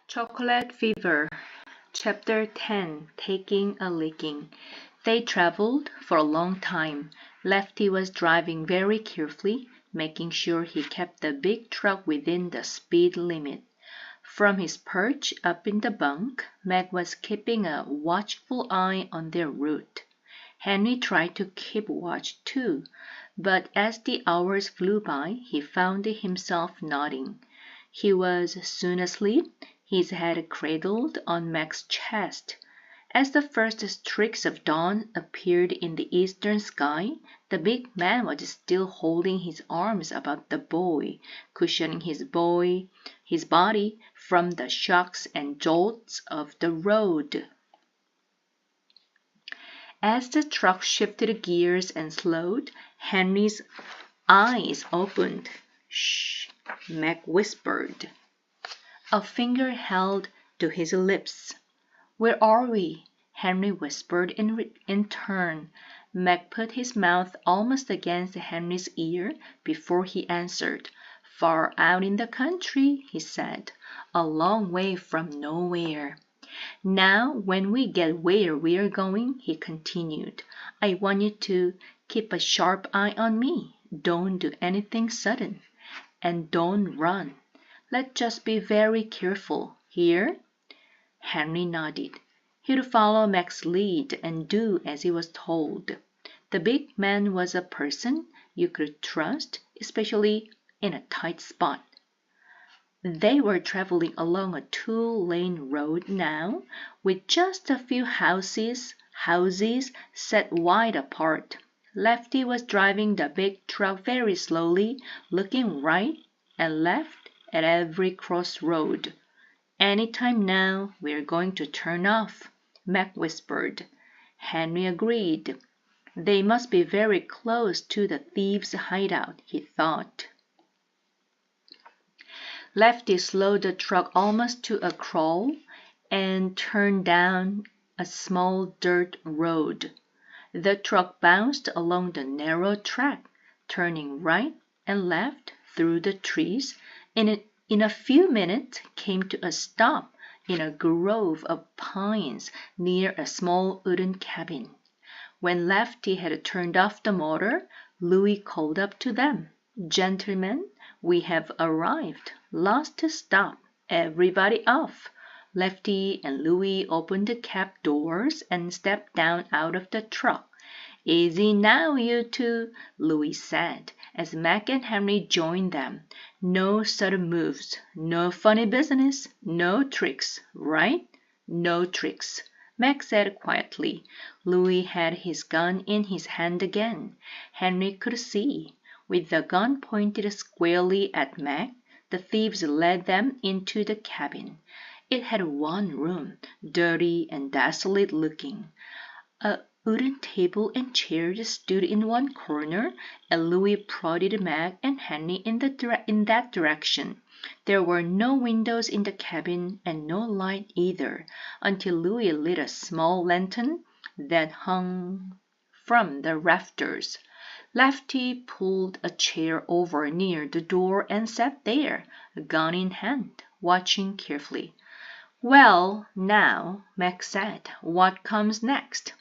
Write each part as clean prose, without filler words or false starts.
Chocolate Fever, Chapter 10, Taking a Licking. They traveled for a long time. Lefty was driving very carefully, making sure he kept the big truck within the speed limit. From his perch up in the bunk, Meg was keeping a watchful eye on their route. Henry tried to keep watch too, but as the hours flew by, he found himself nodding. He was soon asleep, his head cradled on Meg's chest. As the first streaks of dawn appeared in the eastern sky, the big man was still holding his arms about the boy, cushioning his body from the shocks and jolts of the road. As the truck shifted gears and slowed, Henry's eyes opened. "Shh," Meg whispered. A finger held to his lips. "Where are we?" Henry whispered in turn. Meg put his mouth almost against Henry's ear before he answered. "Far out in the country," he said. "A long way from nowhere." "Now, when we get where we're going," he continued, "I want you to keep a sharp eye on me. Don't do anything sudden. And don't run. Let's just be very careful. Hear?" Henry nodded. He'd follow Meg's lead and do as he was told. The big man was a person you could trust, especially in a tight spot. They were traveling along a two-lane road now, with just a few houses set wide apart. Lefty was driving the big truck very slowly, looking right and left at every crossroad. "Any time now we're going to turn off," Meg whispered. Henry agreed. They must be very close to the thieves' hideout, he thought. Lefty slowed the truck almost to a crawl and turned down a small dirt road. The truck bounced along the narrow track, turning right and left through the trees, and in a few minutes came to a stop in a grove of pines near a small wooden cabin. When Lefty had turned off the motor, Louis called up to them. "Gentlemen, we have arrived. Last stop. Everybody off." Lefty and Louis opened the cab doors and stepped down out of the truck. "Easy now, you two," Louis said, as Meg and Henry joined them. "No sudden moves, no funny business, no tricks, right?" "No tricks," Meg said quietly. Louis had his gun in his hand again. Henry could see. With the gun pointed squarely at Meg, the thieves led them into the cabin. It had one room, dirty and desolate looking. A wooden table and chairs stood in one corner, and Louis prodded Meg and Henry in that direction. There were no windows in the cabin and no light either, until Louis lit a small lantern that hung from the rafters. Lefty pulled a chair over near the door and sat there, gun in hand, watching carefully. "Well, now," Meg said, "what comes next?"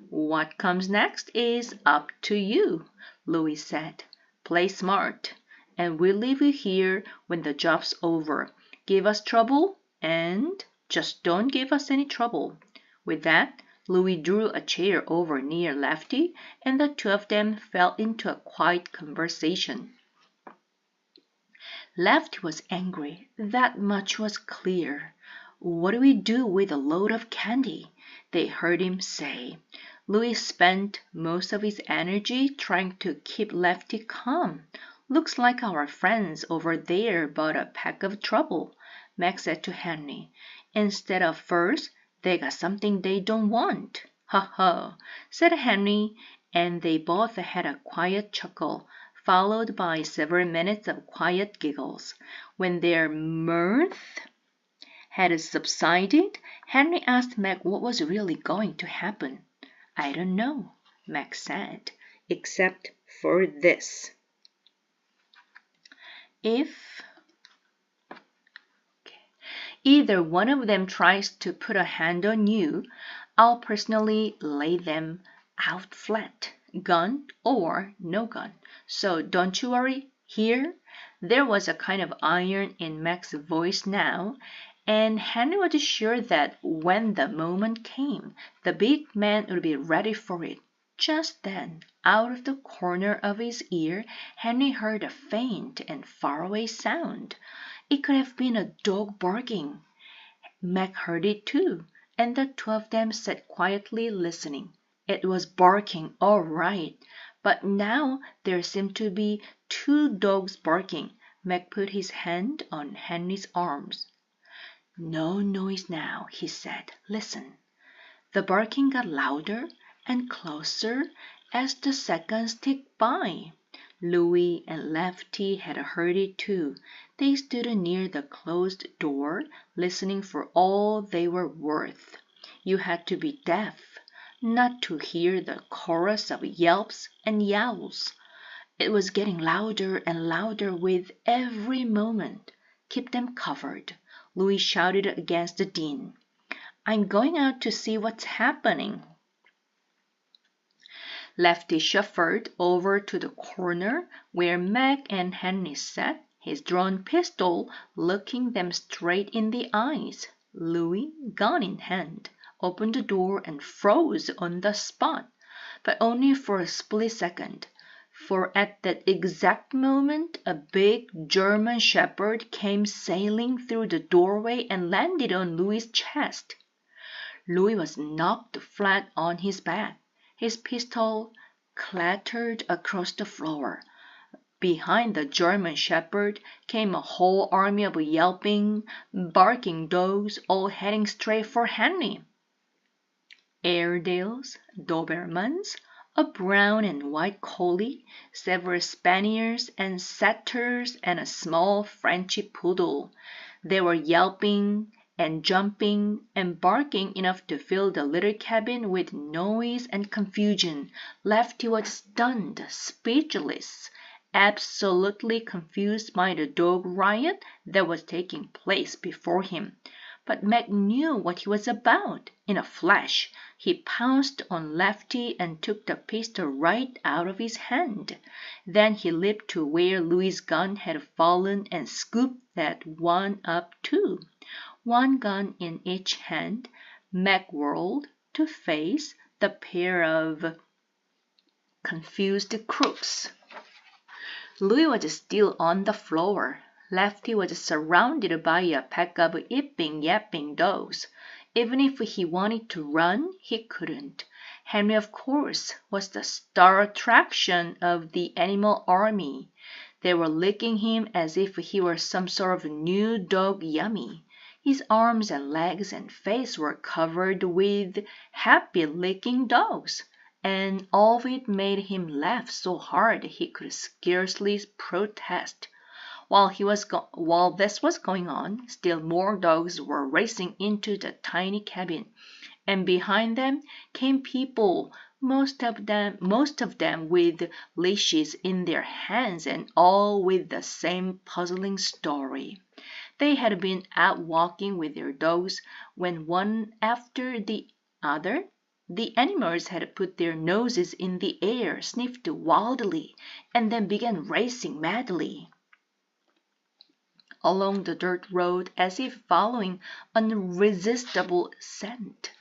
"What comes next is up to you," Louis said. "Play smart, and we'll leave you here when the job's over. Give us trouble, and just don't give us any trouble." With that, Louis drew a chair over near Lefty, and the two of them fell into a quiet conversation. Lefty was angry, that much was clear. "What do we do with a load of candy?" they heard him say. Louis spent most of his energy trying to keep Lefty calm. "Looks like our friends over there bought a peck of trouble," Meg said to Henry. "Instead of furs, they got something they don't want." "Ha ha," said Henry, and they both had a quiet chuckle, followed by several minutes of quiet giggles. When their mirth had subsided, Henry asked Meg what was really going to happen. "I don't know," Meg said, "except for this. If Either one of them tries to put a hand on you, I'll personally lay them out flat, gun or no gun. So don't you worry, here." There was a kind of iron in Mac's voice now, and Henry was sure that when the moment came, the big man would be ready for it. Just then, out of the corner of his ear, Henry heard a faint and faraway sound. It could have been a dog barking. Mac heard it too, and the two of them sat quietly listening. It was barking all right, but now there seemed to be two dogs barking. Mac put his hand on Henry's arms. "No noise now," he said. "Listen." The barking got louder and closer as the seconds ticked by. Louie and Lefty had heard it too. They stood near the closed door, listening for all they were worth. You had to be deaf not to hear the chorus of yelps and yowls. It was getting louder and louder with every moment. "Keep them covered," Louie shouted against the din. "I'm going out to see what's happening." Lefty shuffled over to the corner where Mac and Henry sat, his drawn pistol looking them straight in the eyes. Louie, gun in hand, opened the door and froze on the spot, but only for a split second, for at that exact moment a big German shepherd came sailing through the doorway and landed on Louie's chest. Louie was knocked flat on his back. His pistol clattered across the floor. Behind the German shepherd came a whole army of yelping, barking dogs, all heading straight for Henry. Airedales, Dobermans, a brown and white collie, several spaniels and setters, and a small Frenchy poodle. They were yelping and jumping and barking enough to fill the little cabin with noise and confusion. Lefty was stunned, speechless, absolutely confused by the dog riot that was taking place before him. But Mac knew what he was about. In a flash, he pounced on Lefty and took the pistol right out of his hand. Then he leaped to where Louie's gun had fallen and scooped that one up too. One gun in each hand, Mac whirled to face the pair of confused crooks. Louie was still on the floor. Lefty was surrounded by a pack of yipping, yapping dogs. Even if he wanted to run, he couldn't. Henry, of course, was the star attraction of the animal army. They were licking him as if he were some sort of new dog yummy. His arms and legs and face were covered with happy licking dogs, and all of it made him laugh so hard he could scarcely protest. While this was going on, still more dogs were racing into the tiny cabin, and behind them came people, most of them with leashes in their hands, and all with the same puzzling story. They had been out walking with their dogs when one after the other the animals had put their noses in the air, sniffed wildly, and then began racing madly along the dirt road as if following an irresistible scent.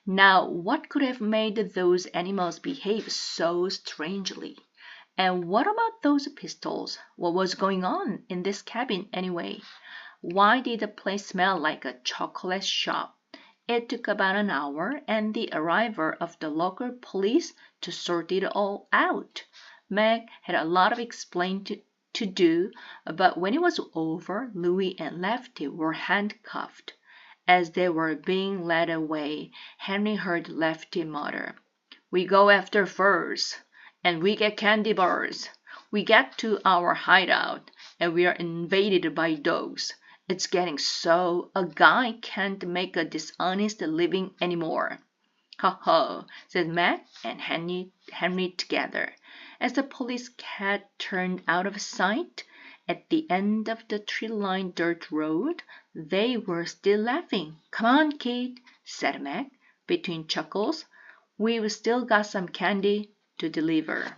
Now, what could have made those animals behave so strangely? And what about those pistols? What was going on in this cabin anyway? Why did the place smell like a chocolate shop? It took about an hour and the arrival of the local police to sort it all out. Meg had a lot of explaining to do, but when it was over, Louie and Lefty were handcuffed. As they were being led away, Henry heard Lefty mutter, "We go after furs, and we get candy bars. We get to our hideout, and we are invaded by dogs. It's getting so a guy can't make a dishonest living anymore." "Ho ho," said Mac and Henry together, as the police cat turned out of sight At the end of the tree-lined dirt road, they were still laughing. "Come on, Kate," said Meg, between chuckles. "We've still got some candy to deliver."